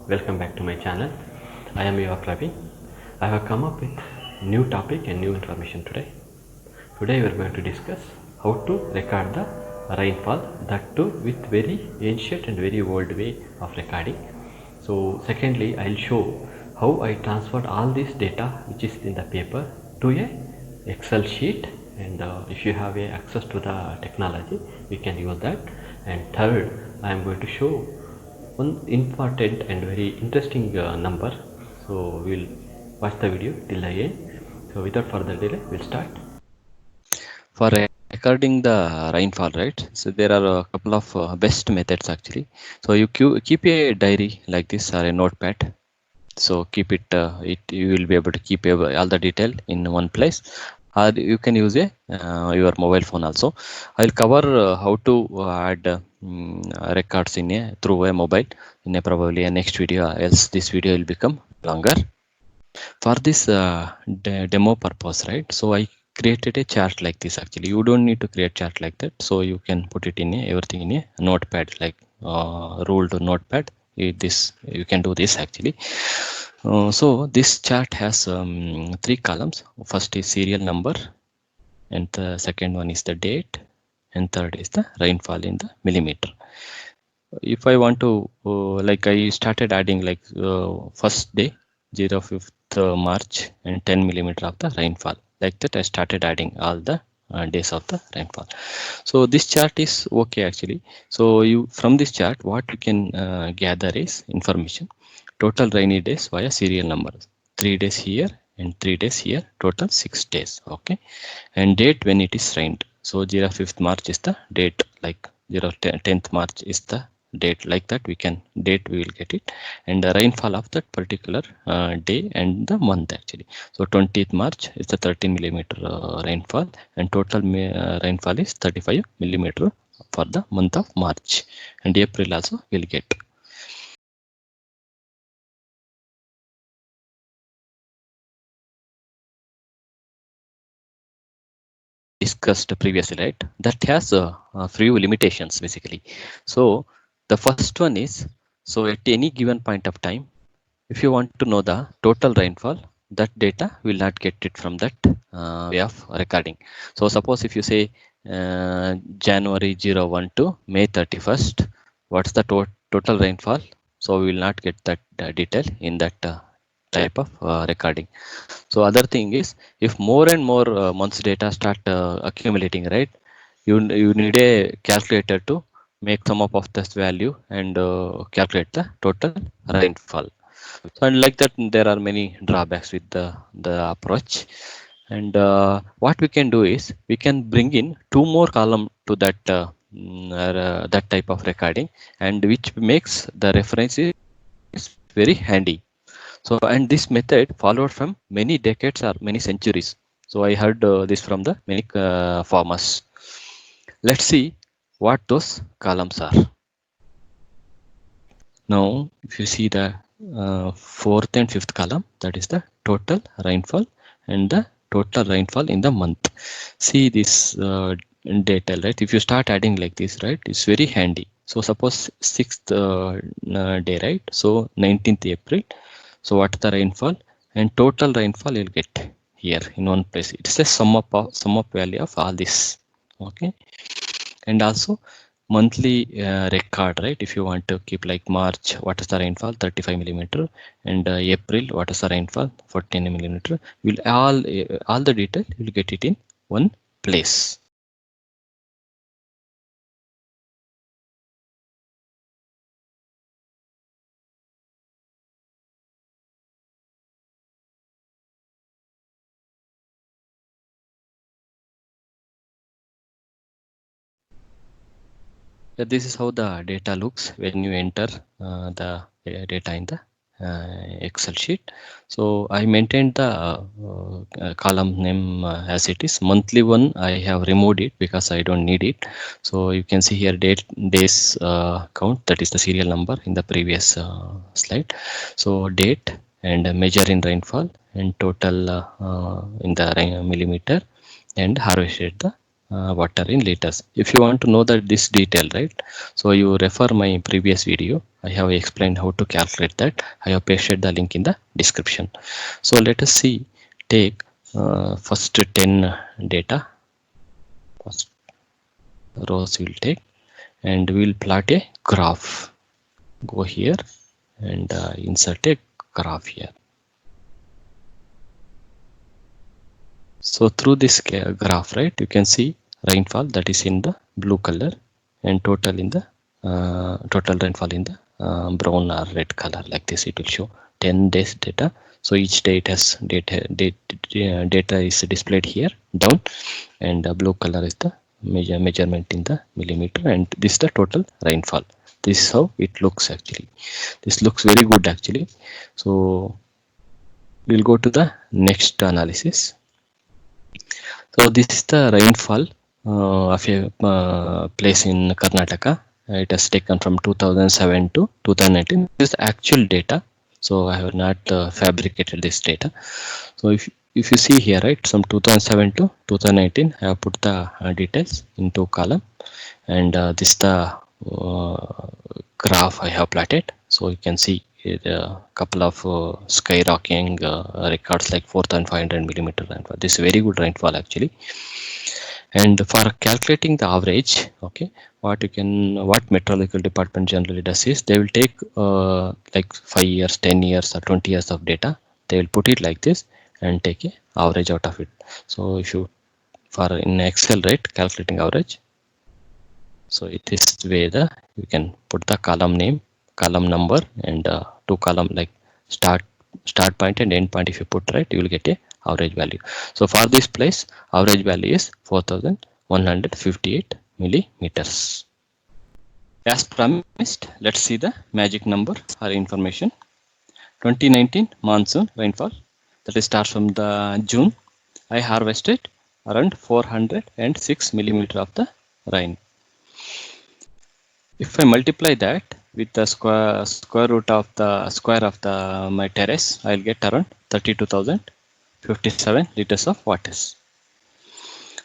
Welcome back to my channel. I am your Ravi. I have come up with new topic and new information today. Today we are going to discuss how to record the rainfall, that too with very ancient and very old way of recording. So secondly, I'll show how I transferred all this data which is in the paper to a Excel sheet, and if you have a access to the technology you can use that. And third, I am going to show one important and very interesting number. So we'll watch the video till the end. So without further delay, we'll start. For recording the rainfall, right? So there are a couple of best methods actually. So you keep a diary like this or a notepad. So keep it, you will be able to keep all the detail in one place, or you can use your mobile phone also. I'll cover how to add records in through a mobile in probably a next video, else this video will become longer. For this demo purpose, right? So I created a chart like this. Actually, you don't need to create chart like that, so you can put it in everything in a notepad, like ruled notepad. This you can do this actually. So this chart has three columns. First is serial number, and the second one is the date, and third is the rainfall in the millimeter. If I want to like I started adding like first day 05th March and 10 millimeter of the rainfall, like that I started adding all the days of the rainfall. So this chart is okay actually. So you, from this chart, what you can gather is information: total rainy days via serial number, 3 days here and 3 days here, total 6 days. Okay, and date when it is rained. So 05th March is the date, like 10th March is the date, like that we can date, we will get it, and the rainfall of that particular day and the month actually. So 20th March is the 13 millimeter rainfall, and total rainfall is 35 millimeter for the month of March, and April also will get. Discussed previously, right? That has a few limitations basically. So the first one is, so at any given point of time, if you want to know the total rainfall, that data will not get it from that way of recording. So suppose if you say January 01 to May 31st, what's the total rainfall? So we will not get that detail in that type of recording. So other thing is, if more and more months data start accumulating, right? You need a calculator to make sum up of this value and calculate the total rainfall. So and like that, there are many drawbacks with the approach. And what we can do is we can bring in two more column to that that type of recording, and which makes the reference is very handy. So, and this method followed from many decades or many centuries. So I heard this from the many farmers. Let's see what those columns are. Now, if you see the fourth and fifth column, that is the total rainfall and the total rainfall in the month. See this data, right? If you start adding like this, right, it's very handy. So suppose 6th day, right? So 19th April. So what the rainfall and total rainfall you'll get here in one place. It's a sum up value of all this. Okay, and also monthly record, right? If you want to keep like March, what is the rainfall? 35 millimeter, and April, what is the rainfall? 14 millimeter. Will all the detail you will get it in one place. This is how the data looks when you enter the data in the Excel sheet. So I maintained the column name as it is. Monthly one I have removed it because I don't need it. So you can see here days count, that is the serial number in the previous slide. So date and measure in rainfall and total in the millimeter, and harvested the water in liters. If you want to know that this detail, right, so you refer my previous video. I have explained how to calculate that. I have pasted the link in the description. So let us see, take first 10 data, first rows we'll take, and we'll plot a graph. Go here and insert a graph here. So through this graph, right, you can see rainfall that is in the blue color, and total in the total rainfall in the brown or red color. Like this, it will show 10 days data. So each day it has data is displayed here down, and the blue color is the measurement in the millimeter, and this is the total rainfall. This is how it looks actually. This looks very good actually. So we'll go to the next analysis. So this is the rainfall of a place in Karnataka. It has taken from 2007 to 2019. This is actual data. So I have not fabricated this data. So if you see here, right, from 2007 to 2019, I have put the details into column, and this is the graph I have plotted. So you can see a couple of skyrocketing records like 4,500 millimeter rainfall. This is very good rainfall actually. And for calculating the average, okay, what meteorological department generally does is they will take like 5 years, 10 years or 20 years of data. They will put it like this and take a average out of it. So if you, for in Excel, right, calculating average, so it is way the you can put the column name, column number, and two column like start point and end point. If you put, right, you will get a average value. So for this place, average value is 4,158 millimeters. As promised, let's see the magic number or information. 2019 monsoon rainfall, that is starts from the June. I harvested around 406 millimeter of the rain. If I multiply that with the square root of the square of the my terrace, I'll get around 32,057 liters of water.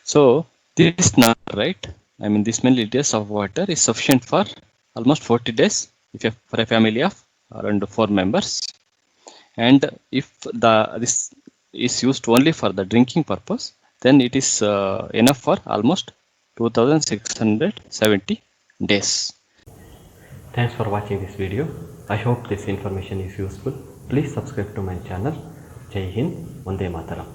So this number, right, I mean this many liters of water is sufficient for almost 40 days if you, for a family of around 4 members. And if this is used only for the drinking purpose, then it is enough for almost 2,670 days. Thanks for watching this video. I hope this information is useful. Please subscribe to my channel. Jai Hind, Vande Mataram.